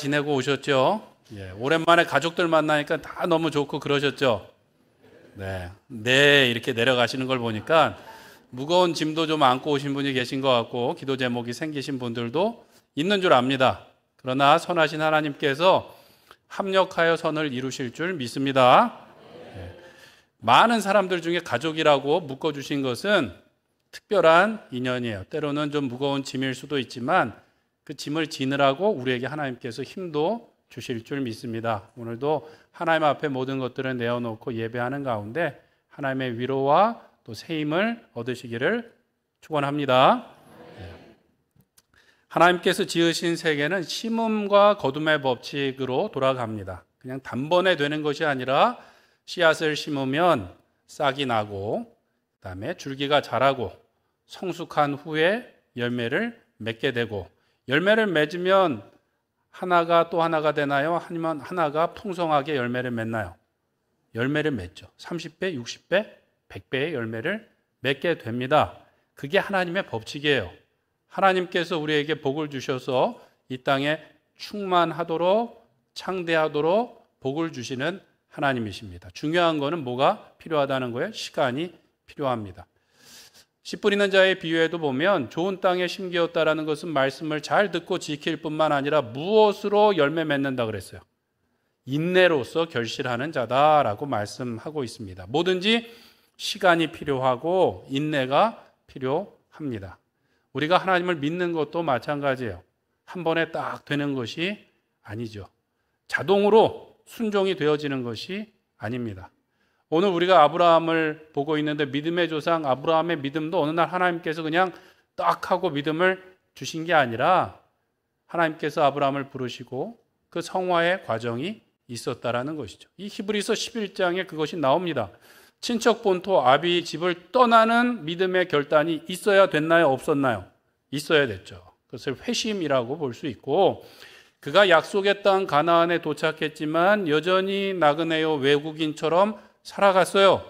지내고 오셨죠? 오랜만에 가족들 만나니까 다 너무 좋고 그러셨죠? 네, 이렇게 내려가시는 걸 보니까 무거운 짐도 좀 안고 오신 분이 계신 것 같고 기도 제목이 생기신 분들도 있는 줄 압니다. 그러나 선하신 하나님께서 합력하여 선을 이루실 줄 믿습니다. 많은 사람들 중에 가족이라고 묶어주신 것은 특별한 인연이에요. 때로는 좀 무거운 짐일 수도 있지만 그 짐을 지느라고 우리에게 하나님께서 힘도 주실 줄 믿습니다. 오늘도 하나님 앞에 모든 것들을 내어놓고 예배하는 가운데 하나님의 위로와 또 새 힘을 얻으시기를 축원합니다. 하나님께서 지으신 세계는 심음과 거둠의 법칙으로 돌아갑니다. 그냥 단번에 되는 것이 아니라 씨앗을 심으면 싹이 나고 그다음에 줄기가 자라고 성숙한 후에 열매를 맺게 되고 열매를 맺으면 하나가 또 하나가 되나요? 아니면 하나가 풍성하게 열매를 맺나요? 열매를 맺죠. 30배, 60배, 100배의 열매를 맺게 됩니다. 그게 하나님의 법칙이에요. 하나님께서 우리에게 복을 주셔서 이 땅에 충만하도록 창대하도록 복을 주시는 하나님이십니다. 중요한 거는 뭐가 필요하다는 거예요? 시간이 필요합니다. 씨 뿌리는 자의 비유에도 보면 좋은 땅에 심기었다라는 것은 말씀을 잘 듣고 지킬 뿐만 아니라 무엇으로 열매 맺는다 그랬어요? 인내로서 결실하는 자다라고 말씀하고 있습니다. 뭐든지 시간이 필요하고 인내가 필요합니다. 우리가 하나님을 믿는 것도 마찬가지예요. 한 번에 딱 되는 것이 아니죠. 자동으로 순종이 되어지는 것이 아닙니다. 오늘 우리가 아브라함을 보고 있는데 믿음의 조상 아브라함의 믿음도 어느 날 하나님께서 그냥 딱 하고 믿음을 주신 게 아니라 하나님께서 아브라함을 부르시고 그 성화의 과정이 있었다라는 것이죠. 이 히브리서 11장에 그것이 나옵니다. 친척 본토 아비 집을 떠나는 믿음의 결단이 있어야 됐나요? 없었나요? 있어야 됐죠. 그것을 회심이라고 볼 수 있고 그가 약속의 땅 가나안에 도착했지만 여전히 나그네요 외국인처럼 살아갔어요.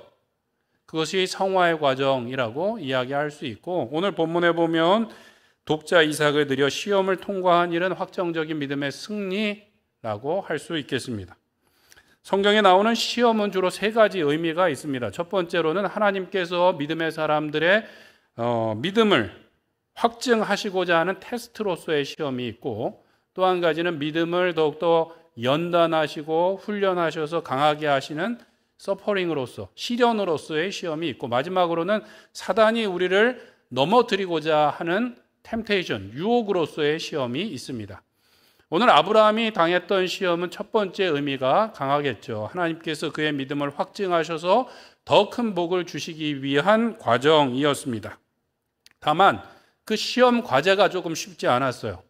그것이 성화의 과정이라고 이야기할 수 있고 오늘 본문에 보면 독자 이삭을 들여 시험을 통과한 일은 확정적인 믿음의 승리라고 할 수 있겠습니다. 성경에 나오는 시험은 주로 세 가지 의미가 있습니다. 첫 번째로는 하나님께서 믿음의 사람들의 믿음을 확증하시고자 하는 테스트로서의 시험이 있고 또 한 가지는 믿음을 더욱더 연단하시고 훈련하셔서 강하게 하시는 서퍼링으로서 시련으로서의 시험이 있고 마지막으로는 사단이 우리를 넘어뜨리고자 하는 템테이션, 유혹으로서의 시험이 있습니다. 오늘 아브라함이 당했던 시험은 첫 번째 의미가 강하겠죠. 하나님께서 그의 믿음을 확증하셔서 더 큰 복을 주시기 위한 과정이었습니다. 다만 그 시험 과제가 조금 쉽지 않았어요.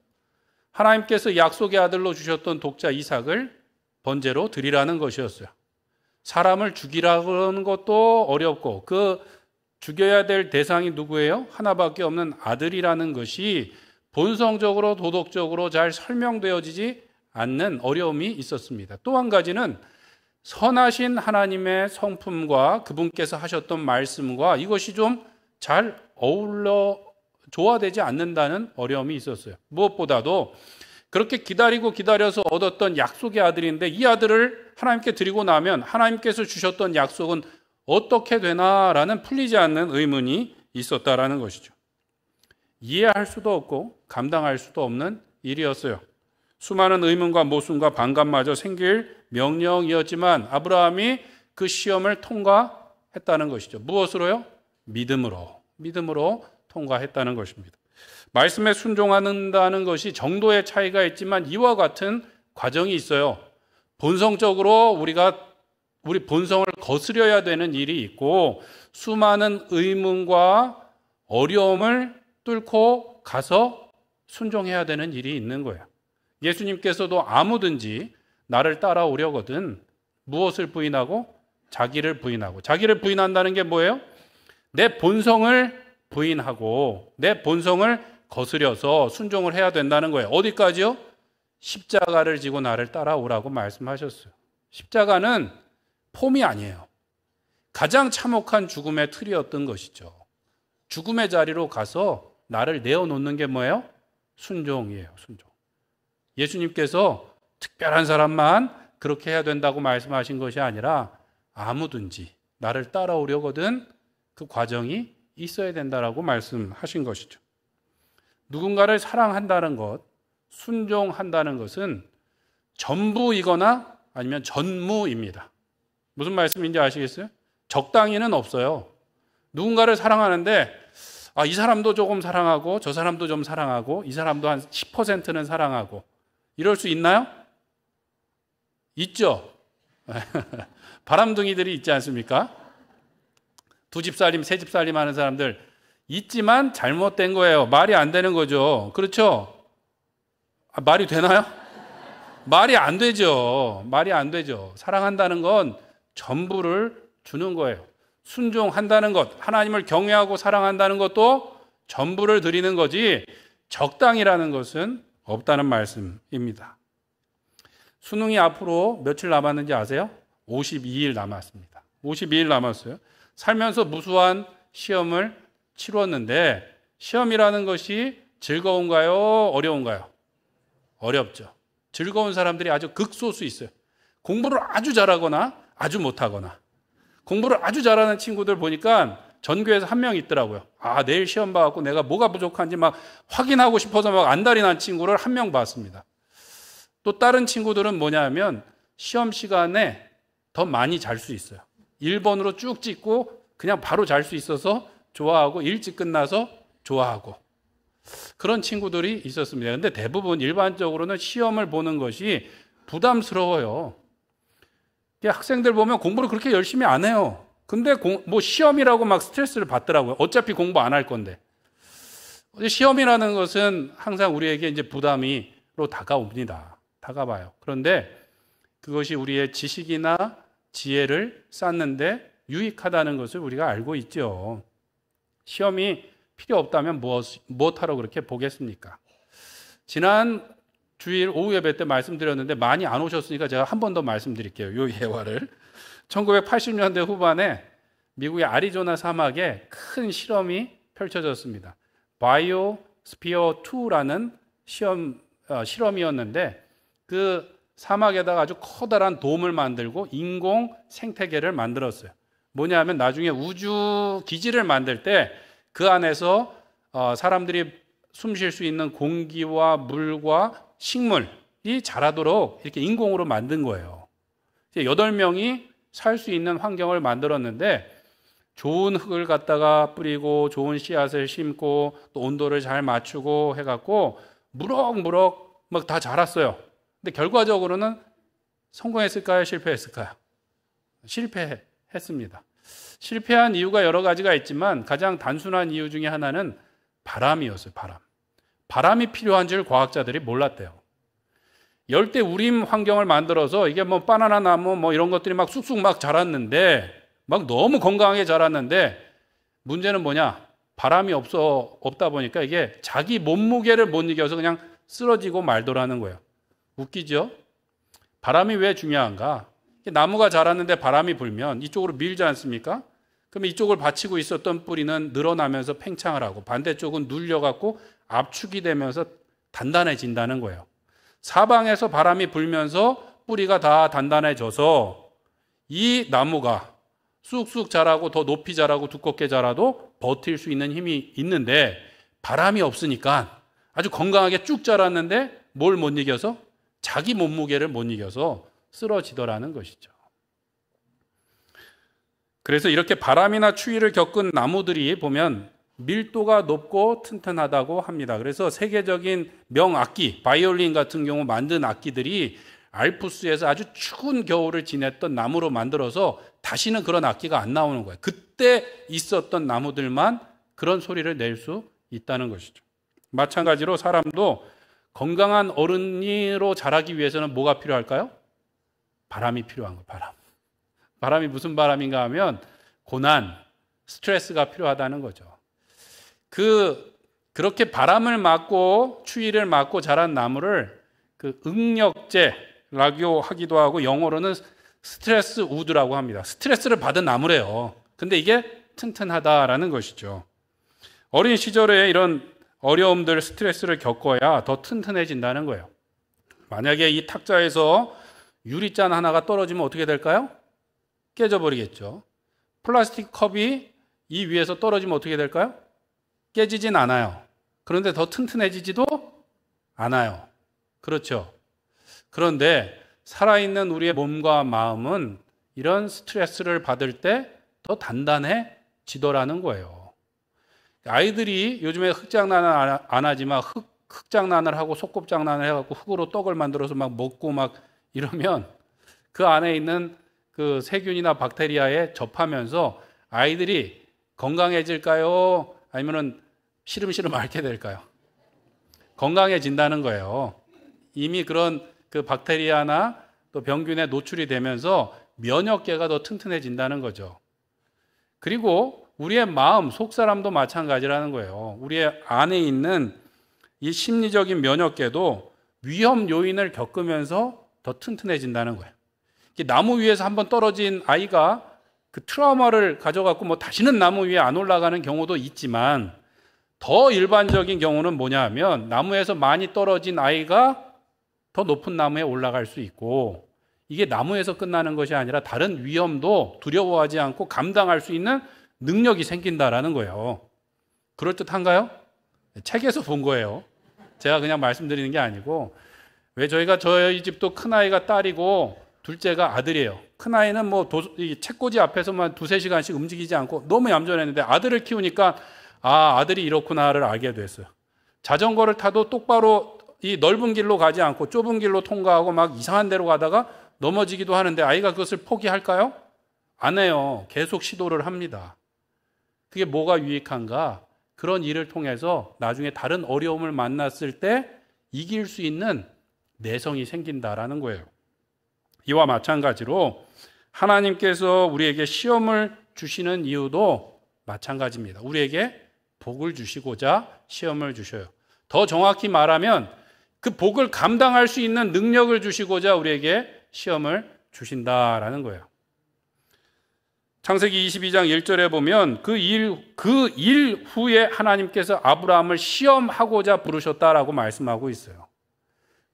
하나님께서 약속의 아들로 주셨던 독자 이삭을 번제로 드리라는 것이었어요. 사람을 죽이라는 것도 어렵고 그 죽여야 될 대상이 누구예요? 하나밖에 없는 아들이라는 것이 본성적으로 도덕적으로 잘 설명되어지지 않는 어려움이 있었습니다. 또 한 가지는 선하신 하나님의 성품과 그분께서 하셨던 말씀과 이것이 좀 잘 어울려 조화되지 않는다는 어려움이 있었어요. 무엇보다도 그렇게 기다려서 얻었던 약속의 아들인데 이 아들을 하나님께 드리고 나면 하나님께서 주셨던 약속은 어떻게 되나라는 풀리지 않는 의문이 있었다라는 것이죠. 이해할 수도 없고 감당할 수도 없는 일이었어요. 수많은 의문과 모순과 반감마저 생길 명령이었지만 아브라함이 그 시험을 통과했다는 것이죠. 무엇으로요? 믿음으로 통과했다는 것입니다. 말씀에 순종한다는 것이 정도의 차이가 있지만 이와 같은 과정이 있어요. 본성적으로 우리 본성을 거스려야 되는 일이 있고 수많은 의문과 어려움을 뚫고 가서 순종해야 되는 일이 있는 거예요. 예수님께서도 아무든지 나를 따라오려거든 무엇을 부인하고? 자기를 부인한다는 게 뭐예요? 내 본성을 부인하고 내 본성을 거스려서 순종을 해야 된다는 거예요. 어디까지요? 십자가를 지고 나를 따라오라고 말씀하셨어요. 십자가는 폼이 아니에요. 가장 참혹한 죽음의 틀이었던 것이죠. 죽음의 자리로 가서 나를 내어놓는 게 뭐예요? 순종이에요. 순종. 예수님께서 특별한 사람만 그렇게 해야 된다고 말씀하신 것이 아니라 아무든지 나를 따라오려거든 그 과정이 있어야 된다라고 말씀하신 것이죠. 누군가를 사랑한다는 것, 순종한다는 것은 전부이거나 아니면 전무입니다. 무슨 말씀인지 아시겠어요? 적당히는 없어요. 누군가를 사랑하는데 이 사람도 조금 사랑하고 저 사람도 좀 사랑하고 이 사람도 한 10%는 사랑하고 이럴 수 있나요? 있죠. 바람둥이들이 있지 않습니까? 두 집 살림, 세 집 살림 하는 사람들 있지만 잘못된 거예요. 말이 안 되는 거죠. 그렇죠? 말이 되나요? 말이 안 되죠. 말이 안 되죠. 사랑한다는 건 전부를 주는 거예요. 순종한다는 것, 하나님을 경외하고 사랑한다는 것도 전부를 드리는 거지 적당이라는 것은 없다는 말씀입니다. 수능이 앞으로 며칠 남았는지 아세요? 52일 남았습니다. 52일 남았어요. 살면서 무수한 시험을 치렀는데 시험이라는 것이 즐거운가요? 어려운가요? 어렵죠. 즐거운 사람들이 아주 극소수 있어요. 공부를 아주 잘하거나 아주 못하거나. 공부를 아주 잘하는 친구들 보니까 전교에서 한 명 있더라고요. 내일 시험 봐갖고 내가 뭐가 부족한지 막 확인하고 싶어서 막 안달이 난 친구를 한 명 봤습니다. 또 다른 친구들은 뭐냐면 시험 시간에 더 많이 잘 수 있어요. 1번으로 쭉 찍고 그냥 바로 잘 수 있어서 좋아하고 일찍 끝나서 좋아하고 그런 친구들이 있었습니다. 근데 대부분 일반적으로는 시험을 보는 것이 부담스러워요. 학생들 보면 공부를 그렇게 열심히 안 해요. 근데 뭐 시험이라고 막 스트레스를 받더라고요. 어차피 공부 안 할 건데. 시험이라는 것은 항상 우리에게 이제 부담으로 다가옵니다. 다가봐요. 그런데 그것이 우리의 지식이나 지혜를 쌓는데 유익하다는 것을 우리가 알고 있죠. 시험이 필요 없다면 무엇하러 그렇게 보겠습니까? 지난 주일 오후 예배 때 말씀드렸는데 많이 안 오셨으니까 제가 한 번 더 말씀드릴게요. 이 예화를. 1980년대 후반에 미국의 아리조나 사막에 큰 실험이 펼쳐졌습니다. 바이오스피어 2라는 실험이었는데 그 사막에다가 아주 커다란 돔을 만들고 인공 생태계를 만들었어요. 뭐냐면 나중에 우주 기지를 만들 때 그 안에서 사람들이 숨 쉴 수 있는 공기와 물과 식물이 자라도록 이렇게 인공으로 만든 거예요. 8명이 살 수 있는 환경을 만들었는데 좋은 흙을 갖다가 뿌리고 좋은 씨앗을 심고 또 온도를 잘 맞추고 해갖고 무럭무럭 막 다 자랐어요. 근데 결과적으로는 성공했을까요? 실패했을까요? 실패했습니다. 실패한 이유가 여러 가지가 있지만 가장 단순한 이유 중에 하나는 바람이었어요. 바람이 필요한 줄 과학자들이 몰랐대요. 열대 우림 환경을 만들어서 이게 뭐 바나나 나무 뭐 이런 것들이 막 쑥쑥 막 자랐는데 막 너무 건강하게 자랐는데 문제는 뭐냐? 바람이 없다 보니까 이게 자기 몸무게를 못 이겨서 그냥 쓰러지고 말더라는 거예요. 웃기죠? 바람이 왜 중요한가? 나무가 자랐는데 바람이 불면 이쪽으로 밀지 않습니까? 그러면 이쪽을 받치고 있었던 뿌리는 늘어나면서 팽창을 하고 반대쪽은 눌려갖고 압축이 되면서 단단해진다는 거예요. 사방에서 바람이 불면서 뿌리가 다 단단해져서 이 나무가 쑥쑥 자라고 더 높이 자라고 두껍게 자라도 버틸 수 있는 힘이 있는데 바람이 없으니까 아주 건강하게 쭉 자랐는데 뭘 못 이겨서? 자기 몸무게를 못 이겨서 쓰러지더라는 것이죠. 그래서 이렇게 바람이나 추위를 겪은 나무들이 보면 밀도가 높고 튼튼하다고 합니다. 그래서 세계적인 명악기, 바이올린 같은 경우 만든 악기들이 알프스에서 아주 추운 겨울을 지냈던 나무로 만들어서 다시는 그런 악기가 안 나오는 거예요. 그때 있었던 나무들만 그런 소리를 낼 수 있다는 것이죠. 마찬가지로 사람도 건강한 어른으로 자라기 위해서는 뭐가 필요할까요? 바람이 필요한 거예요. 바람이 무슨 바람인가 하면 고난, 스트레스가 필요하다는 거죠. 그렇게 바람을 맞고 추위를 맞고 자란 나무를 응력제라고 하기도 하고 영어로는 스트레스 우드라고 합니다. 스트레스를 받은 나무래요. 근데 이게 튼튼하다라는 것이죠. 어린 시절에 이런 어려움들, 스트레스를 겪어야 더 튼튼해진다는 거예요. 만약에 이 탁자에서 유리잔 하나가 떨어지면 어떻게 될까요? 깨져버리겠죠. 플라스틱 컵이 이 위에서 떨어지면 어떻게 될까요? 깨지진 않아요. 그런데 더 튼튼해지지도 않아요. 그렇죠. 그런데 살아있는 우리의 몸과 마음은 이런 스트레스를 받을 때 더 단단해지더라는 거예요. 아이들이 요즘에 흙장난을 안 하지만 흙장난을 하고 소꿉장난을 해갖고 흙으로 떡을 만들어서 막 먹고 막 이러면 그 안에 있는 그 세균이나 박테리아에 접하면서 아이들이 건강해질까요? 아니면은 시름시름 앓게 될까요? 건강해진다는 거예요. 이미 그런 그 박테리아나 또 병균에 노출이 되면서 면역계가 더 튼튼해진다는 거죠. 그리고 우리의 마음, 속사람도 마찬가지라는 거예요. 우리의 안에 있는 이 심리적인 면역계도 위험 요인을 겪으면서 더 튼튼해진다는 거예요. 나무 위에서 한번 떨어진 아이가 그 트라우마를 가져갖고 뭐 다시는 나무 위에 안 올라가는 경우도 있지만 더 일반적인 경우는 뭐냐 하면 나무에서 많이 떨어진 아이가 더 높은 나무에 올라갈 수 있고 이게 나무에서 끝나는 것이 아니라 다른 위험도 두려워하지 않고 감당할 수 있는 능력이 생긴다라는 거예요. 그럴듯한가요? 책에서 본 거예요. 제가 그냥 말씀드리는 게 아니고 왜 저희 집도 큰아이가 딸이고 둘째가 아들이에요. 큰아이는 뭐 이 책꽂이 앞에서만 2-3시간씩 움직이지 않고 너무 얌전했는데 아들을 키우니까 아들이 이렇구나를 알게 됐어요. 자전거를 타도 똑바로 이 넓은 길로 가지 않고 좁은 길로 통과하고 막 이상한 데로 가다가 넘어지기도 하는데 아이가 그것을 포기할까요? 안 해요. 계속 시도를 합니다. 그게 뭐가 유익한가? 그런 일을 통해서 나중에 다른 어려움을 만났을 때 이길 수 있는 내성이 생긴다라는 거예요. 이와 마찬가지로 하나님께서 우리에게 시험을 주시는 이유도 마찬가지입니다. 우리에게 복을 주시고자 시험을 주셔요. 더 정확히 말하면 그 복을 감당할 수 있는 능력을 주시고자 우리에게 시험을 주신다라는 거예요. 창세기 22장 1절에 보면 그 일 후에 하나님께서 아브라함을 시험하고자 부르셨다라고 말씀하고 있어요.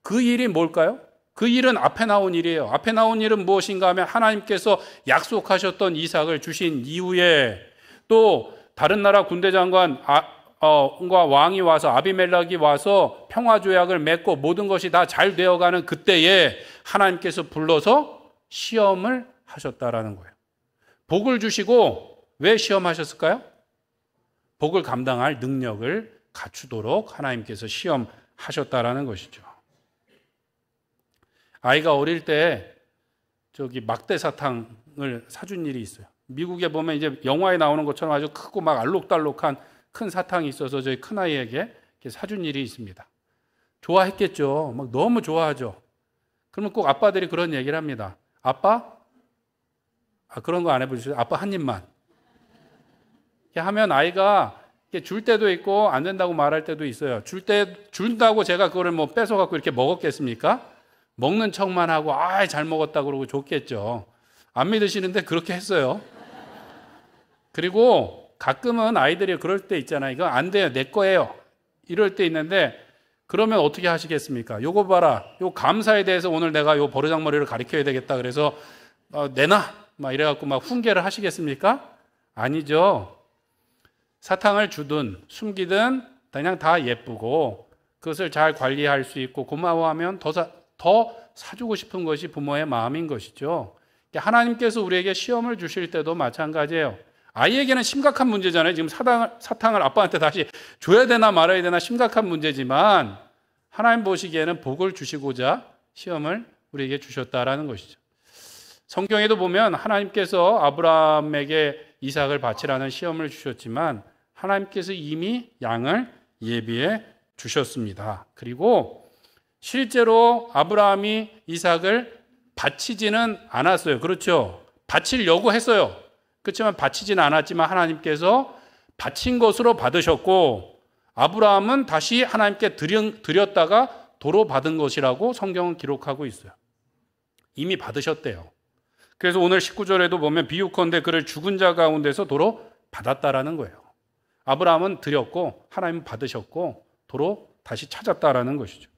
그 일이 뭘까요? 그 일은 앞에 나온 일이에요. 앞에 나온 일은 무엇인가 하면 하나님께서 약속하셨던 이삭을 주신 이후에 또 다른 나라 군대 장관과 왕이 와서 아비멜렉이 와서 평화조약을 맺고 모든 것이 다 잘 되어가는 그때에 하나님께서 불러서 시험을 하셨다라는 거예요. 복을 주시고 왜 시험하셨을까요? 복을 감당할 능력을 갖추도록 하나님께서 시험하셨다라는 것이죠. 아이가 어릴 때 막대 사탕을 사준 일이 있어요. 미국에 보면 이제 영화에 나오는 것처럼 아주 크고 막 알록달록한 큰 사탕이 있어서 저희 큰아이에게 이렇게 사준 일이 있습니다. 좋아했겠죠. 막 너무 좋아하죠. 그러면 꼭 아빠들이 그런 얘기를 합니다. 아빠? 그런 거 안 해보셨어요? 아빠 한 입만. 이렇게 하면 아이가 이렇게 줄 때도 있고 안 된다고 말할 때도 있어요. 준다고 제가 그거를 뭐 뺏어갖고 이렇게 먹었겠습니까? 먹는 척만 하고 잘 먹었다 그러고 좋겠죠. 안 믿으시는데 그렇게 했어요. 그리고 가끔은 아이들이 그럴 때 있잖아요. 이거 안 돼요. 내 거예요. 이럴 때 있는데 그러면 어떻게 하시겠습니까? 요거 봐라. 요 감사에 대해서 오늘 내가 요 버르장머리를 가르쳐야 되겠다. 그래서 내놔. 막 이래갖고 막 훈계를 하시겠습니까? 아니죠. 사탕을 주든 숨기든 그냥 다 예쁘고 그것을 잘 관리할 수 있고 고마워하면 더 사주고 싶은 것이 부모의 마음인 것이죠. 하나님께서 우리에게 시험을 주실 때도 마찬가지예요. 아이에게는 심각한 문제잖아요. 지금 사탕을 아빠한테 다시 줘야 되나 말아야 되나 심각한 문제지만 하나님 보시기에는 복을 주시고자 시험을 우리에게 주셨다라는 것이죠. 성경에도 보면 하나님께서 아브라함에게 이삭을 바치라는 시험을 주셨지만 하나님께서 이미 양을 예비해 주셨습니다. 그리고 실제로 아브라함이 이삭을 바치지는 않았어요. 그렇죠? 바치려고 했어요. 그렇지만 바치지는 않았지만 하나님께서 바친 것으로 받으셨고 아브라함은 다시 하나님께 드렸다가 도로 받은 것이라고 성경은 기록하고 있어요. 이미 받으셨대요. 그래서 오늘 19절에도 보면 비유컨대 그를 죽은 자 가운데서 도로 받았다라는 거예요. 아브라함은 드렸고 하나님은 받으셨고 도로 다시 찾았다라는 것이죠.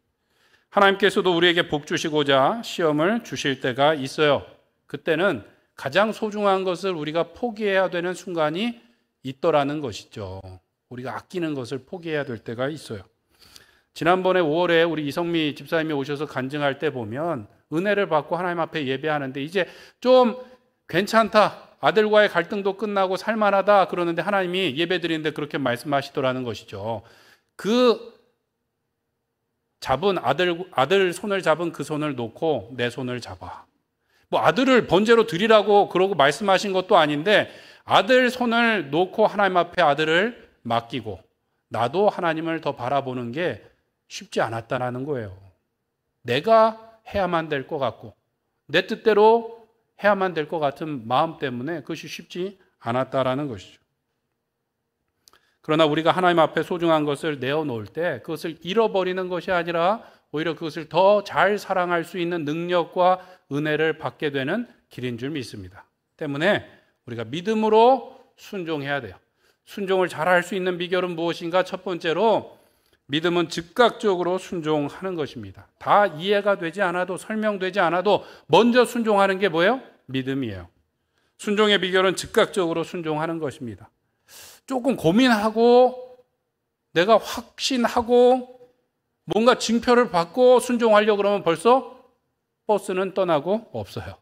하나님께서도 우리에게 복 주시고자 시험을 주실 때가 있어요. 그때는 가장 소중한 것을 우리가 포기해야 되는 순간이 있더라는 것이죠. 우리가 아끼는 것을 포기해야 될 때가 있어요. 지난번에 5월에 우리 이성미 집사님이 오셔서 간증할 때 보면 은혜를 받고 하나님 앞에 예배하는데 이제 좀 괜찮다, 아들과의 갈등도 끝나고 살만하다 그러는데 하나님이 예배 드리는데 그렇게 말씀하시더라는 것이죠. 그 잡은 아들 손을 잡은 그 손을 놓고 내 손을 잡아. 뭐 아들을 번제로 드리라고 그러고 말씀하신 것도 아닌데 아들 손을 놓고 하나님 앞에 아들을 맡기고 나도 하나님을 더 바라보는 게 쉽지 않았다는 거예요. 내가 해야만 될 것 같고 내 뜻대로 해야만 될 것 같은 마음 때문에 그것이 쉽지 않았다라는 것이죠. 그러나 우리가 하나님 앞에 소중한 것을 내어놓을 때 그것을 잃어버리는 것이 아니라 오히려 그것을 더 잘 사랑할 수 있는 능력과 은혜를 받게 되는 길인 줄 믿습니다. 때문에 우리가 믿음으로 순종해야 돼요. 순종을 잘할 수 있는 비결은 무엇인가? 첫 번째로 믿음은 즉각적으로 순종하는 것입니다. 다 이해가 되지 않아도 설명되지 않아도 먼저 순종하는 게 뭐예요? 믿음이에요. 순종의 비결은 즉각적으로 순종하는 것입니다. 조금 고민하고 내가 확신하고 뭔가 징표를 받고 순종하려고 그러면 벌써 버스는 떠나고 없어요.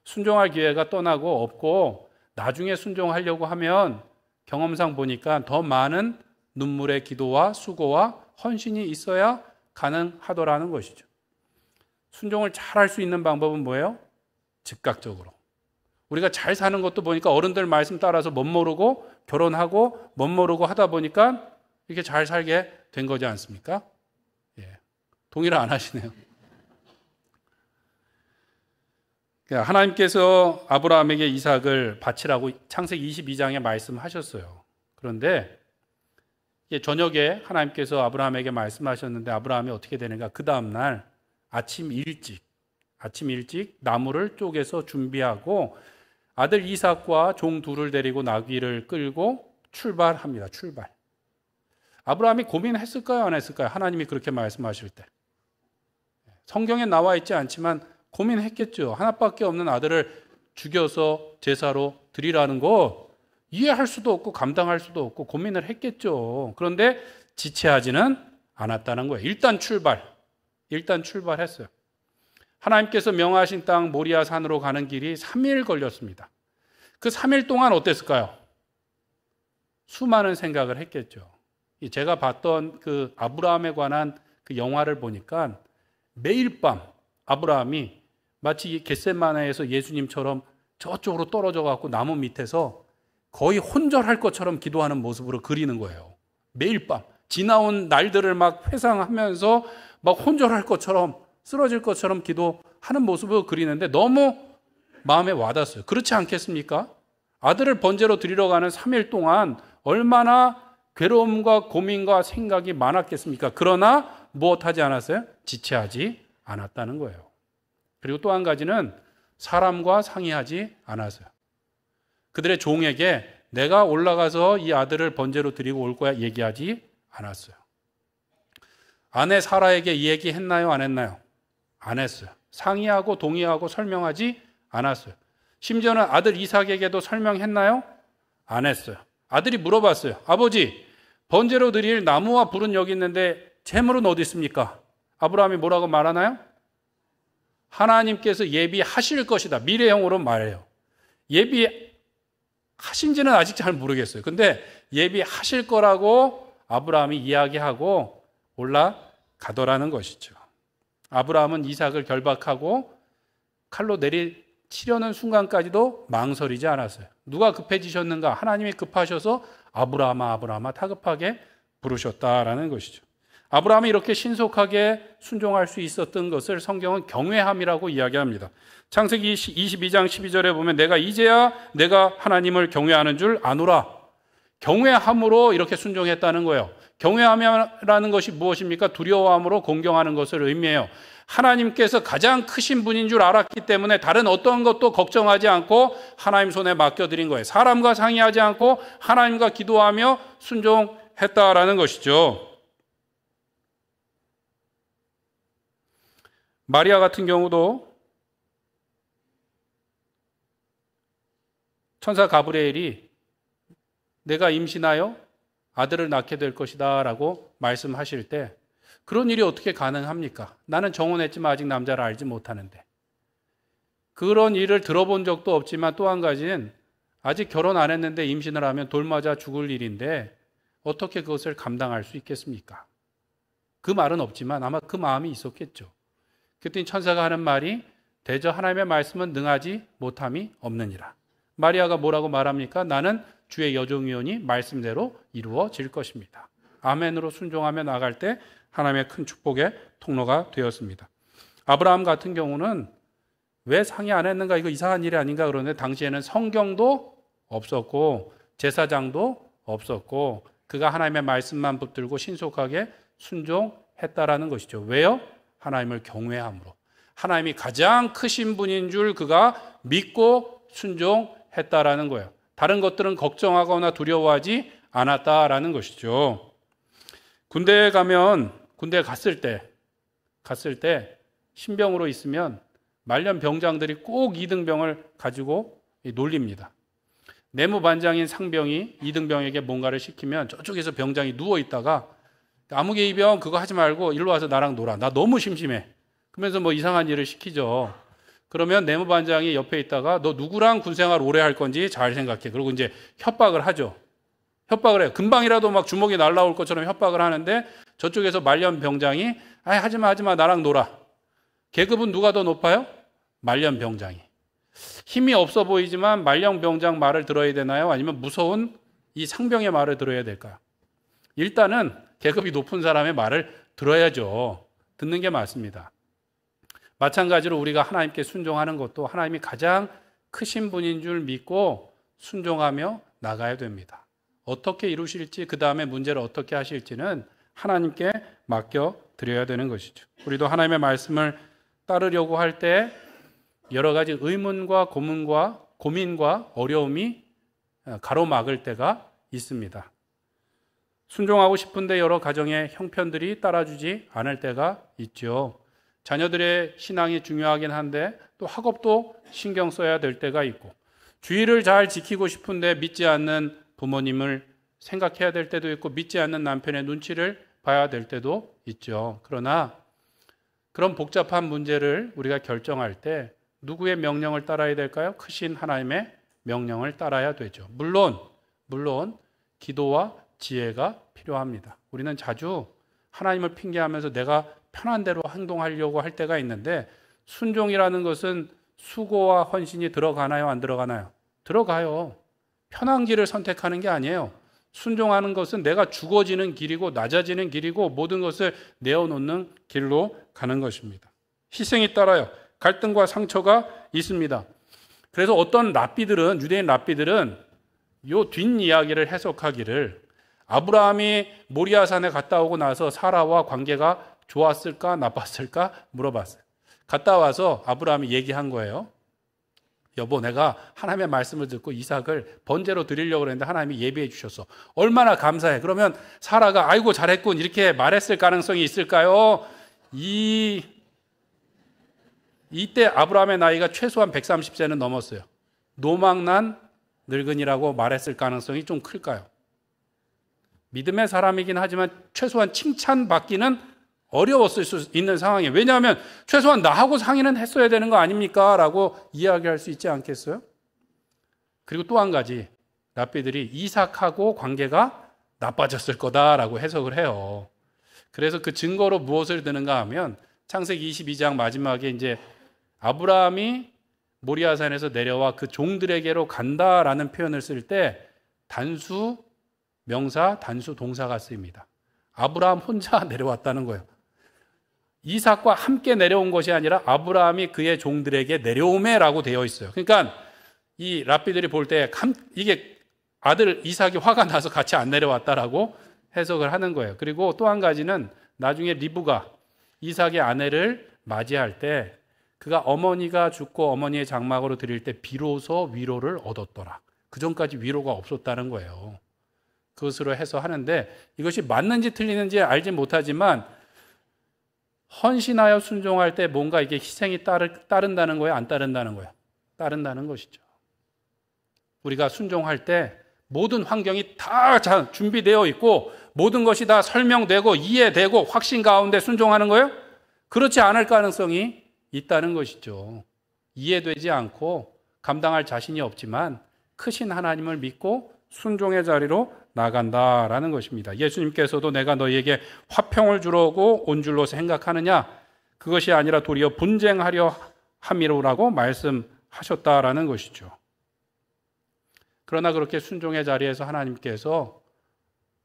순종할 기회가 떠나고 없고 나중에 순종하려고 하면 경험상 보니까 더 많은 눈물의 기도와 수고와 헌신이 있어야 가능하더라는 것이죠. 순종을 잘 할 수 있는 방법은 뭐예요? 즉각적으로. 우리가 잘 사는 것도 보니까 어른들 말씀 따라서 멋모르고 결혼하고 멋모르고 하다 보니까 이렇게 잘 살게 된 거지 않습니까? 예. 동의를 안 하시네요. 하나님께서 아브라함에게 이삭을 바치라고 창세기 22장에 말씀하셨어요. 그런데 저녁에 하나님께서 아브라함에게 말씀하셨는데 아브라함이 어떻게 되는가? 그 다음날 아침 일찍 나무를 쪼개서 준비하고 아들 이삭과 종 둘을 데리고 나귀를 끌고 출발합니다. 출발. 아브라함이 고민했을까요? 안 했을까요? 하나님이 그렇게 말씀하실 때. 성경에 나와 있지 않지만 고민했겠죠. 하나밖에 없는 아들을 죽여서 제사로 드리라는 거 이해할 수도 없고 감당할 수도 없고 고민을 했겠죠. 그런데 지체하지는 않았다는 거예요. 일단 출발했어요. 하나님께서 명하신 땅 모리아 산으로 가는 길이 3일 걸렸습니다. 그 3일 동안 어땠을까요? 수많은 생각을 했겠죠. 제가 봤던 그 아브라함에 관한 그 영화를 보니까 매일 밤 아브라함이 마치 겟세마네에서 예수님처럼 저쪽으로 떨어져 갖고 나무 밑에서 거의 혼절할 것처럼 기도하는 모습으로 그리는 거예요. 매일 밤 지나온 날들을 막 회상하면서 막 혼절할 것처럼 쓰러질 것처럼 기도하는 모습을 그리는데 너무 마음에 와닿았어요. 그렇지 않겠습니까? 아들을 번제로 드리러 가는 3일 동안 얼마나 괴로움과 고민과 생각이 많았겠습니까? 그러나 무엇하지 않았어요? 지체하지 않았다는 거예요. 그리고 또 한 가지는 사람과 상의하지 않았어요. 그들의 종에게 내가 올라가서 이 아들을 번제로 드리고 올 거야 얘기하지 않았어요. 아내 사라에게 얘기했나요? 안 했나요? 안 했어요. 상의하고 동의하고 설명하지 않았어요. 심지어는 아들 이삭에게도 설명했나요? 안 했어요. 아들이 물어봤어요. 아버지, 번제로 드릴 나무와 불은 여기 있는데 재물은 어디 있습니까? 아브라함이 뭐라고 말하나요? 하나님께서 예비하실 것이다. 미래형으로 말해요. 예비하신지는 아직 잘 모르겠어요. 근데 예비하실 거라고 아브라함이 이야기하고 올라가더라는 것이죠. 아브라함은 이삭을 결박하고 칼로 내리치려는 순간까지도 망설이지 않았어요. 누가 급해지셨는가? 하나님이 급하셔서 아브라함아 아브라함아 다급하게 부르셨다라는 것이죠. 아브라함이 이렇게 신속하게 순종할 수 있었던 것을 성경은 경외함이라고 이야기합니다. 창세기 22장 12절에 보면 이제야 내가 하나님을 경외하는 줄 아노라. 경외함으로 이렇게 순종했다는 거예요. 경외함이라는 것이 무엇입니까? 두려워함으로 공경하는 것을 의미해요. 하나님께서 가장 크신 분인 줄 알았기 때문에 다른 어떤 것도 걱정하지 않고 하나님 손에 맡겨드린 거예요. 사람과 상의하지 않고 하나님과 기도하며 순종했다라는 것이죠. 마리아 같은 경우도 천사 가브리엘이 내가 임신하여 아들을 낳게 될 것이다 라고 말씀하실 때 그런 일이 어떻게 가능합니까? 나는 정혼했지만 아직 남자를 알지 못하는데. 그런 일을 들어본 적도 없지만 또 한 가지는 아직 결혼 안 했는데 임신을 하면 돌 맞아 죽을 일인데 어떻게 그것을 감당할 수 있겠습니까? 그 말은 없지만 아마 그 마음이 있었겠죠. 그랬더니 천사가 하는 말이 대저 하나님의 말씀은 능하지 못함이 없느니라. 마리아가 뭐라고 말합니까? 나는 주의 여종이오니 말씀대로 이루어질 것입니다. 아멘으로 순종하며 나갈 때 하나님의 큰 축복의 통로가 되었습니다. 아브라함 같은 경우는 왜 상의 안 했는가? 이거 이상한 일이 아닌가? 그러는데 당시에는 성경도 없었고 제사장도 없었고 그가 하나님의 말씀만 붙들고 신속하게 순종했다라는 것이죠. 왜요? 하나님을 경외함으로. 하나님이 가장 크신 분인 줄 그가 믿고 순종했다라는 거예요. 다른 것들은 걱정하거나 두려워하지 않았다라는 것이죠. 군대에 갔을 때 신병으로 있으면 말년 병장들이 꼭 2등병을 가지고 놀립니다. 내무반장인 상병이 2등병에게 뭔가를 시키면 저쪽에서 병장이 누워있다가 아무개 이병 그거 하지 말고 일로 와서 나랑 놀아. 나 너무 심심해. 그러면서 뭐 이상한 일을 시키죠. 그러면 내무반장이 옆에 있다가 너 누구랑 군생활 오래 할 건지 잘 생각해. 그리고 이제 협박을 하죠. 협박을 해요. 금방이라도 막 주먹이 날라올 것처럼 협박을 하는데 저쪽에서 말년 병장이 하지마 나랑 놀아. 계급은 누가 더 높아요? 말년 병장이. 힘이 없어 보이지만 말년 병장 말을 들어야 되나요? 아니면 무서운 이 상병의 말을 들어야 될까요? 일단은 계급이 높은 사람의 말을 들어야죠. 듣는 게 맞습니다. 마찬가지로 우리가 하나님께 순종하는 것도 하나님이 가장 크신 분인 줄 믿고 순종하며 나가야 됩니다. 어떻게 이루실지 그 다음에 문제를 어떻게 하실지는 하나님께 맡겨드려야 되는 것이죠. 우리도 하나님의 말씀을 따르려고 할 때 여러 가지 의문과 고민과 어려움이 가로막을 때가 있습니다. 순종하고 싶은데 여러 가정의 형편들이 따라주지 않을 때가 있죠. 자녀들의 신앙이 중요하긴 한데 또 학업도 신경 써야 될 때가 있고 주의를 잘 지키고 싶은데 믿지 않는 부모님을 생각해야 될 때도 있고 믿지 않는 남편의 눈치를 봐야 될 때도 있죠. 그러나 그런 복잡한 문제를 우리가 결정할 때 누구의 명령을 따라야 될까요? 크신 하나님의 명령을 따라야 되죠. 물론 기도와 지혜가 필요합니다. 우리는 자주 하나님을 핑계하면서 내가 편한 대로 행동하려고 할 때가 있는데 순종이라는 것은 수고와 헌신이 들어가나요? 안 들어가나요? 들어가요. 편한 길을 선택하는 게 아니에요. 순종하는 것은 내가 죽어지는 길이고 낮아지는 길이고 모든 것을 내어놓는 길로 가는 것입니다. 희생이 따라요. 갈등과 상처가 있습니다. 그래서 어떤 유대인 랍비들은 요 뒷이야기를 해석하기를 아브라함이 모리아산에 갔다 오고 나서 사라와 관계가 좋았을까 나빴을까 물어봤어요. 갔다 와서 아브라함이 얘기한 거예요. 여보, 내가 하나님의 말씀을 듣고 이삭을 번제로 드리려고 했는데 하나님이 예비해 주셨어. 얼마나 감사해. 그러면 사라가 아이고 잘했군 이렇게 말했을 가능성이 있을까요? 이때 아브라함의 나이가 최소한 130세는 넘었어요. 노망난 늙은이라고 말했을 가능성이 좀 클까요? 믿음의 사람이긴 하지만 최소한 칭찬받기는 어려웠을 수 있는 상황이에요. 왜냐하면 최소한 나하고 상의는 했어야 되는 거 아닙니까? 라고 이야기할 수 있지 않겠어요? 그리고 또 한 가지, 랍비들이 이삭하고 관계가 나빠졌을 거다라고 해석을 해요. 그래서 그 증거로 무엇을 드는가 하면 창세기 22장 마지막에 이제 아브라함이 모리아산에서 내려와 그 종들에게로 간다라는 표현을 쓸 때 단수 명사, 단수 동사가 쓰입니다. 아브라함 혼자 내려왔다는 거예요. 이삭과 함께 내려온 것이 아니라 아브라함이 그의 종들에게 내려오매라고 되어 있어요. 그러니까 이 랍비들이 볼 때 이게 아들 이삭이 화가 나서 같이 안 내려왔다라고 해석을 하는 거예요. 그리고 또 한 가지는 나중에 리브가 이삭의 아내를 맞이할 때 그가 어머니가 죽고 어머니의 장막으로 드릴 때 비로소 위로를 얻었더라. 그 전까지 위로가 없었다는 거예요. 그것으로 해서 하는데 이것이 맞는지 틀리는지 알지 못하지만 헌신하여 순종할 때 뭔가 이게 희생이 따른다는 거예요? 안 따른다는 거예요? 따른다는 것이죠. 우리가 순종할 때 모든 환경이 다 준비되어 있고 모든 것이 다 설명되고 이해되고 확신 가운데 순종하는 거예요? 그렇지 않을 가능성이 있다는 것이죠. 이해되지 않고 감당할 자신이 없지만 크신 하나님을 믿고 순종의 자리로 나간다라는 것입니다. 예수님께서도 내가 너희에게 화평을 주려고 온 줄로 생각하느냐? 그것이 아니라 도리어 분쟁하려 함이로라고 말씀하셨다라는 것이죠. 그러나 그렇게 순종의 자리에서 하나님께서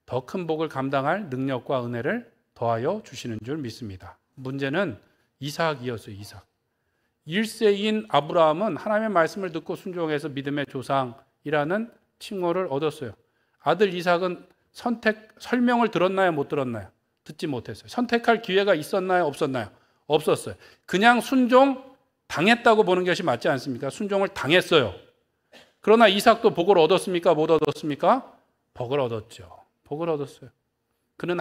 더 큰 복을 감당할 능력과 은혜를 더하여 주시는 줄 믿습니다. 문제는 이삭이었어요. 이삭. 1세인 아브라함은 하나님의 말씀을 듣고 순종해서 믿음의 조상이라는 칭호를 얻었어요. 아들 이삭은 설명을 들었나요? 못 들었나요? 듣지 못했어요. 선택할 기회가 있었나요? 없었나요? 없었어요. 그냥 순종 당했다고 보는 것이 맞지 않습니까? 순종을 당했어요. 그러나 이삭도 복을 얻었습니까? 못 얻었습니까? 복을 얻었죠. 복을 얻었어요. 그는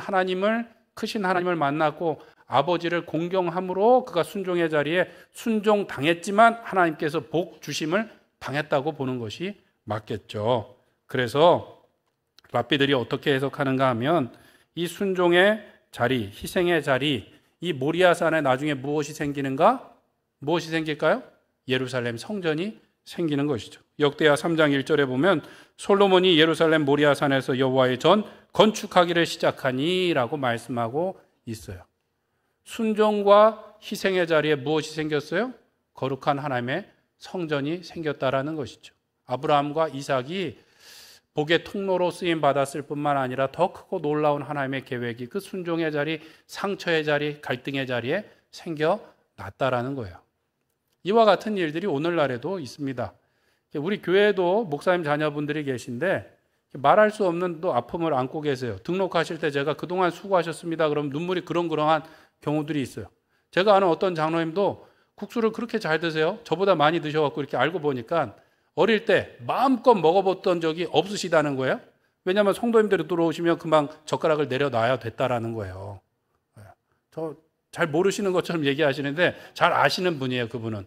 크신 하나님을 만났고 아버지를 공경함으로 그가 순종의 자리에 순종당했지만 하나님께서 복 주심을 당했다고 보는 것이 맞겠죠. 그래서 랍비들이 어떻게 해석하는가 하면 이 순종의 자리, 희생의 자리, 이 모리아산에 나중에 무엇이 생기는가? 무엇이 생길까요? 예루살렘 성전이 생기는 것이죠. 역대하 3장 1절에 보면 솔로몬이 예루살렘 모리아산에서 여호와의 전 건축하기를 시작하니 라고 말씀하고 있어요. 순종과 희생의 자리에 무엇이 생겼어요? 거룩한 하나님의 성전이 생겼다라는 것이죠. 아브라함과 이삭이 복의 통로로 쓰임 받았을 뿐만 아니라 더 크고 놀라운 하나님의 계획이 그 순종의 자리, 상처의 자리, 갈등의 자리에 생겨났다라는 거예요. 이와 같은 일들이 오늘날에도 있습니다. 우리 교회에도 목사님 자녀분들이 계신데 말할 수 없는 또 아픔을 안고 계세요. 등록하실 때 제가 그동안 수고하셨습니다. 그럼 눈물이 그렁그렁한 경우들이 있어요. 제가 아는 어떤 장로님도 국수를 그렇게 잘 드세요. 저보다 많이 드셔갖고 이렇게 알고 보니까 어릴 때 마음껏 먹어봤던 적이 없으시다는 거예요. 왜냐하면 성도님들이 들어오시면 금방 젓가락을 내려놔야 됐다라는 거예요. 저 잘 모르시는 것처럼 얘기하시는데 잘 아시는 분이에요. 그분은.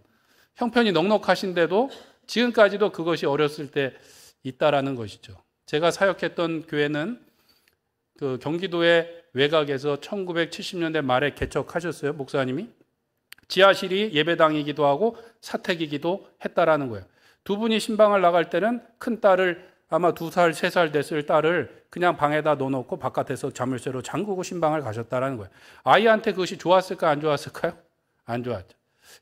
형편이 넉넉하신데도 지금까지도 그것이 어렸을 때 있다라는 것이죠. 제가 사역했던 교회는 그 경기도의 외곽에서 1970년대 말에 개척하셨어요. 목사님이. 지하실이 예배당이기도 하고 사택이기도 했다라는 거예요. 두 분이 신방을 나갈 때는 큰 딸을 아마 2살, 3살 됐을 딸을 그냥 방에다 넣어놓고 바깥에서 자물쇠로 잠그고 신방을 가셨다라는 거예요. 아이한테 그것이 좋았을까 안 좋았을까요? 안 좋았죠.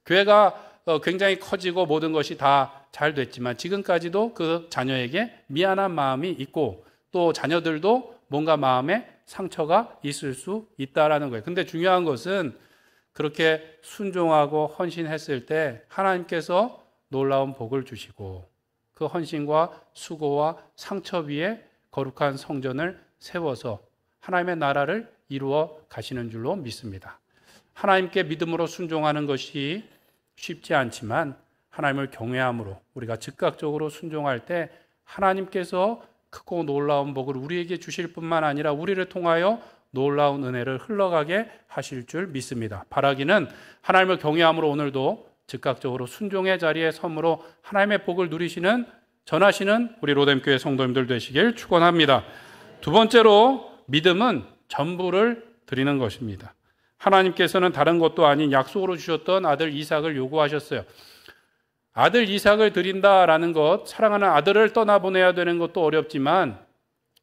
교회가 굉장히 커지고 모든 것이 다 잘 됐지만 지금까지도 그 자녀에게 미안한 마음이 있고 또 자녀들도 뭔가 마음에 상처가 있을 수 있다라는 거예요. 근데 중요한 것은 그렇게 순종하고 헌신했을 때 하나님께서 놀라운 복을 주시고 그 헌신과 수고와 상처 위에 거룩한 성전을 세워서 하나님의 나라를 이루어 가시는 줄로 믿습니다. 하나님께 믿음으로 순종하는 것이 쉽지 않지만 하나님을 경외함으로 우리가 즉각적으로 순종할 때 하나님께서 크고 놀라운 복을 우리에게 주실 뿐만 아니라 우리를 통하여 놀라운 은혜를 흘러가게 하실 줄 믿습니다. 바라기는 하나님을 경외함으로 오늘도 즉각적으로 순종의 자리에 섬으로 하나님의 복을 누리시는 전하시는 우리 로뎀교회 성도님들 되시길 축원합니다. 두 번째로 믿음은 전부를 드리는 것입니다. 하나님께서는 다른 것도 아닌 약속으로 주셨던 아들 이삭을 요구하셨어요. 아들 이삭을 드린다라는 것, 사랑하는 아들을 떠나보내야 되는 것도 어렵지만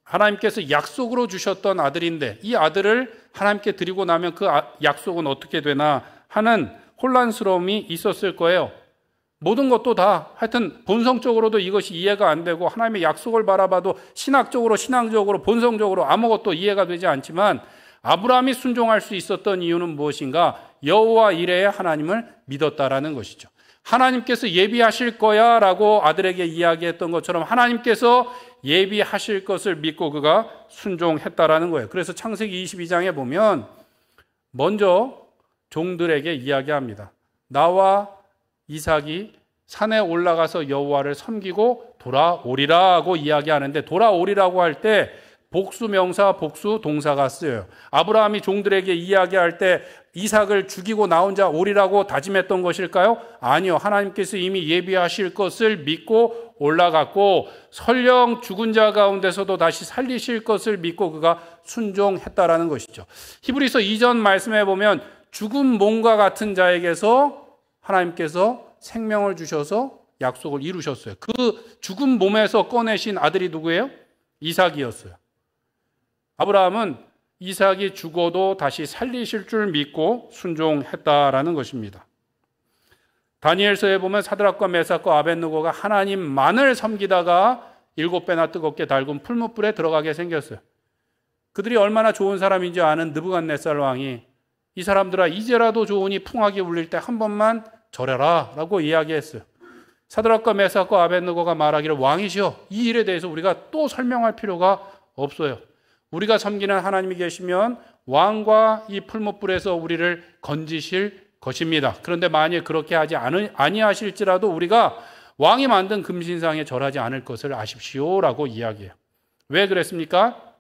하나님께서 약속으로 주셨던 아들인데 이 아들을 하나님께 드리고 나면 그 약속은 어떻게 되나 하는 혼란스러움이 있었을 거예요. 모든 것도 다 하여튼 본성적으로도 이것이 이해가 안 되고 하나님의 약속을 바라봐도 신앙적으로 본성적으로 아무것도 이해가 되지 않지만 아브라함이 순종할 수 있었던 이유는 무엇인가? 여호와 이레의 하나님을 믿었다라는 것이죠. 하나님께서 예비하실 거야 라고 아들에게 이야기했던 것처럼 하나님께서 예비하실 것을 믿고 그가 순종했다라는 거예요. 그래서 창세기 22장에 보면 먼저 종들에게 이야기합니다. 나와 이삭이 산에 올라가서 여호와를 섬기고 돌아오리라고 이야기하는데 돌아오리라고 할 때 복수 명사, 복수 동사가 쓰여요. 아브라함이 종들에게 이야기할 때 이삭을 죽이고 나 혼자 오리라고 다짐했던 것일까요? 아니요. 하나님께서 이미 예비하실 것을 믿고 올라갔고 설령 죽은 자 가운데서도 다시 살리실 것을 믿고 그가 순종했다라는 것이죠. 히브리서 2장 말씀해 보면 죽은 몸과 같은 자에게서 하나님께서 생명을 주셔서 약속을 이루셨어요. 그 죽은 몸에서 꺼내신 아들이 누구예요? 이삭이었어요. 아브라함은 이삭이 죽어도 다시 살리실 줄 믿고 순종했다라는 것입니다. 다니엘서에 보면 사드락과 메삭과 아벳느고가 하나님만을 섬기다가 7배나 뜨겁게 달군 풀무불에 들어가게 생겼어요. 그들이 얼마나 좋은 사람인지 아는 느부갓네살 왕이 이 사람들아 이제라도 좋으니 풍악이 울릴 때 한 번만 절해라 라고 이야기했어요. 사드락과 메삭과 아벳느고가 말하기를 왕이시여 이 일에 대해서 우리가 또 설명할 필요가 없어요. 우리가 섬기는 하나님이 계시면 왕과 이 풀무불에서 우리를 건지실 것입니다. 그런데 만약 그렇게 하지 아니하실지라도 우리가 왕이 만든 금신상에 절하지 않을 것을 아십시오라고 이야기해요. 왜 그랬습니까?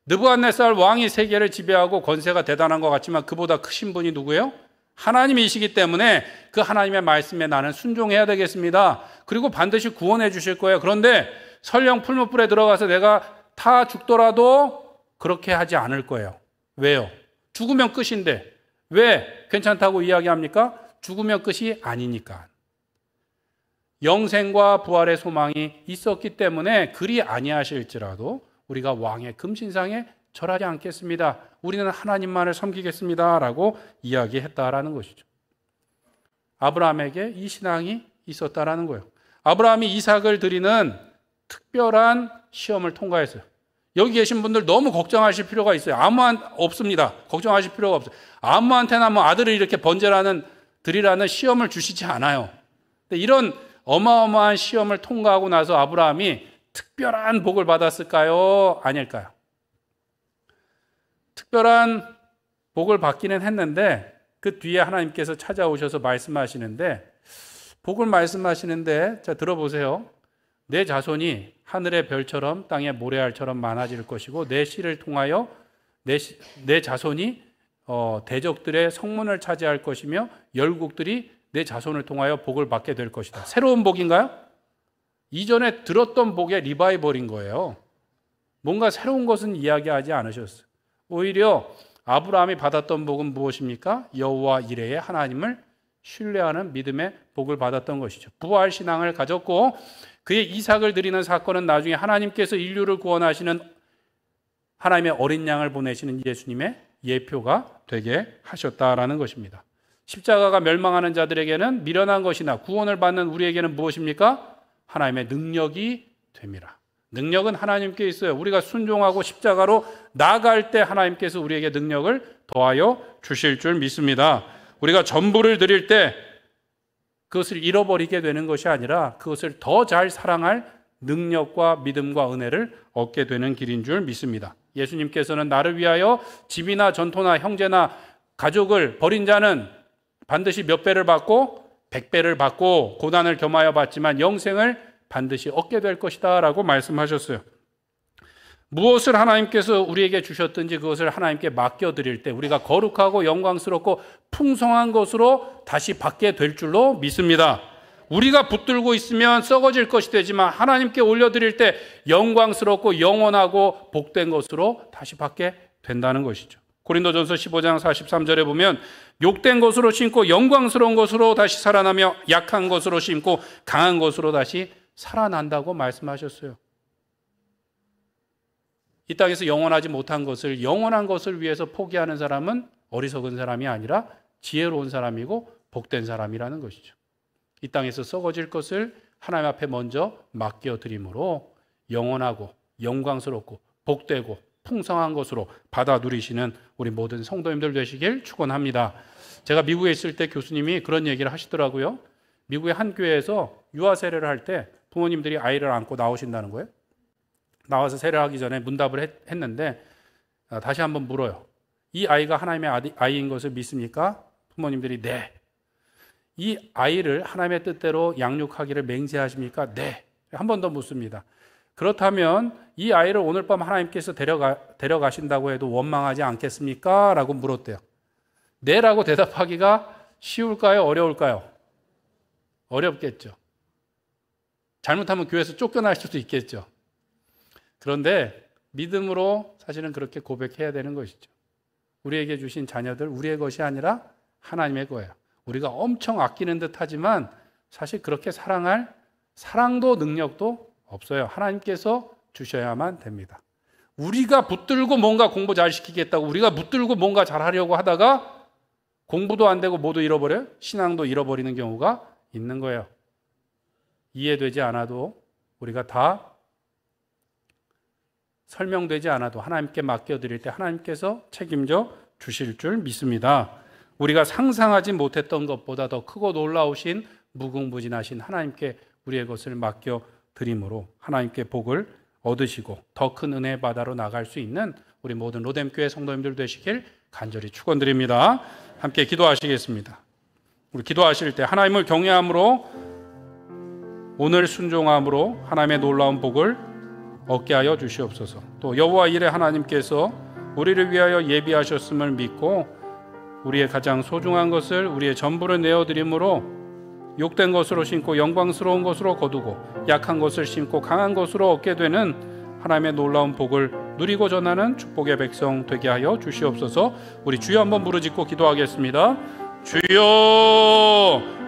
느부갓네살 왕이 세계를 지배하고 권세가 대단한 것 같지만 그보다 크신 분이 누구예요? 하나님이시기 때문에 그 하나님의 말씀에 나는 순종해야 되겠습니다. 그리고 반드시 구원해 주실 거예요. 그런데 설령 풀무불에 들어가서 내가 다 죽더라도 그렇게 하지 않을 거예요. 왜요? 죽으면 끝인데 왜 괜찮다고 이야기합니까? 죽으면 끝이 아니니까. 영생과 부활의 소망이 있었기 때문에 그리 아니하실지라도 우리가 왕의 금신상에 절하지 않겠습니다. 우리는 하나님만을 섬기겠습니다. 라고 이야기했다라는 것이죠. 아브라함에게 이 신앙이 있었다라는 거예요. 아브라함이 이삭을 드리는 특별한 시험을 통과했어요. 여기 계신 분들 너무 걱정하실 필요가 있어요. 없습니다. 걱정하실 필요가 없어요. 아무한테나 아들을 이렇게 드리라는 시험을 주시지 않아요. 이런 어마어마한 시험을 통과하고 나서 아브라함이 특별한 복을 받았을까요? 아닐까요? 특별한 복을 받기는 했는데 그 뒤에 하나님께서 찾아오셔서 말씀하시는데 복을 말씀하시는데 자 들어보세요. 내 자손이 하늘의 별처럼 땅의 모래알처럼 많아질 것이고 내 씨를 통하여 내 자손이 대적들의 성문을 차지할 것이며 열국들이 내 자손을 통하여 복을 받게 될 것이다. 새로운 복인가요? 이전에 들었던 복의 리바이벌인 거예요. 뭔가 새로운 것은 이야기하지 않으셨어요. 오히려 아브라함이 받았던 복은 무엇입니까? 여호와 이레의 하나님을 신뢰하는 믿음의 복을 받았던 것이죠. 부활 신앙을 가졌고 그의 이삭을 드리는 사건은 나중에 하나님께서 인류를 구원하시는 하나님의 어린 양을 보내시는 예수님의 예표가 되게 하셨다라는 것입니다. 십자가가 멸망하는 자들에게는 미련한 것이나 구원을 받는 우리에게는 무엇입니까? 하나님의 능력이 됩니다. 능력은 하나님께 있어요. 우리가 순종하고 십자가로 나아갈 때 하나님께서 우리에게 능력을 더하여 주실 줄 믿습니다. 우리가 전부를 드릴 때 그것을 잃어버리게 되는 것이 아니라 그것을 더 잘 사랑할 능력과 믿음과 은혜를 얻게 되는 길인 줄 믿습니다. 예수님께서는 나를 위하여 집이나 전토나 형제나 가족을 버린 자는 반드시 몇 배를 받고 100배를 받고 고난을 겸하여 받지만 영생을 반드시 얻게 될 것이다 라고 말씀하셨어요. 무엇을 하나님께서 우리에게 주셨든지 그것을 하나님께 맡겨드릴 때 우리가 거룩하고 영광스럽고 풍성한 것으로 다시 받게 될 줄로 믿습니다. 우리가 붙들고 있으면 썩어질 것이 되지만 하나님께 올려드릴 때 영광스럽고 영원하고 복된 것으로 다시 받게 된다는 것이죠. 고린도전서 15장 43절에 보면 욕된 것으로 심고 영광스러운 것으로 다시 살아나며 약한 것으로 심고 강한 것으로 다시 살아난다고 말씀하셨어요. 이 땅에서 영원하지 못한 것을 영원한 것을 위해서 포기하는 사람은 어리석은 사람이 아니라 지혜로운 사람이고 복된 사람이라는 것이죠. 이 땅에서 썩어질 것을 하나님 앞에 먼저 맡겨드림으로 영원하고 영광스럽고 복되고 풍성한 것으로 받아 누리시는 우리 모든 성도님들 되시길 축원합니다. 제가 미국에 있을 때 교수님이 그런 얘기를 하시더라고요. 미국의 한 교회에서 유아 세례를 할 때 부모님들이 아이를 안고 나오신다는 거예요. 나와서 세례하기 전에 문답을 했는데 다시 한번 물어요. 이 아이가 하나님의 아이인 것을 믿습니까? 부모님들이 네. 이 아이를 하나님의 뜻대로 양육하기를 맹세하십니까? 네. 한 번 더 묻습니다. 그렇다면 이 아이를 오늘 밤 하나님께서 데려가신다고 해도 원망하지 않겠습니까? 라고 물었대요. 네라고 대답하기가 쉬울까요? 어려울까요? 어렵겠죠. 잘못하면 교회에서 쫓겨날 수도 있겠죠. 그런데 믿음으로 사실은 그렇게 고백해야 되는 것이죠. 우리에게 주신 자녀들 우리의 것이 아니라 하나님의 거예요. 우리가 엄청 아끼는 듯 하지만 사실 그렇게 사랑할 사랑도 능력도 없어요. 하나님께서 주셔야만 됩니다. 우리가 붙들고 뭔가 공부 잘 시키겠다고 우리가 붙들고 뭔가 잘하려고 하다가 공부도 안 되고 모두 잃어버려요. 신앙도 잃어버리는 경우가 있는 거예요. 이해되지 않아도 우리가 다 설명되지 않아도 하나님께 맡겨드릴 때 하나님께서 책임져 주실 줄 믿습니다. 우리가 상상하지 못했던 것보다 더 크고 놀라우신 무궁무진하신 하나님께 우리의 것을 맡겨드림으로 하나님께 복을 얻으시고 더 큰 은혜의 바다로 나갈 수 있는 우리 모든 로뎀교회 성도님들 되시길 간절히 축원드립니다. 함께 기도하시겠습니다. 우리 기도하실 때 하나님을 경외함으로 오늘 순종함으로 하나님의 놀라운 복을 얻게 하여 주시옵소서. 또 여호와 이레 하나님께서 우리를 위하여 예비하셨음을 믿고 우리의 가장 소중한 것을 우리의 전부를 내어드림으로 욕된 것으로 심고 영광스러운 것으로 거두고 약한 것을 심고 강한 것으로 얻게 되는 하나님의 놀라운 복을 누리고 전하는 축복의 백성 되게 하여 주시옵소서. 우리 주여 한번 부르짖고 기도하겠습니다. 주여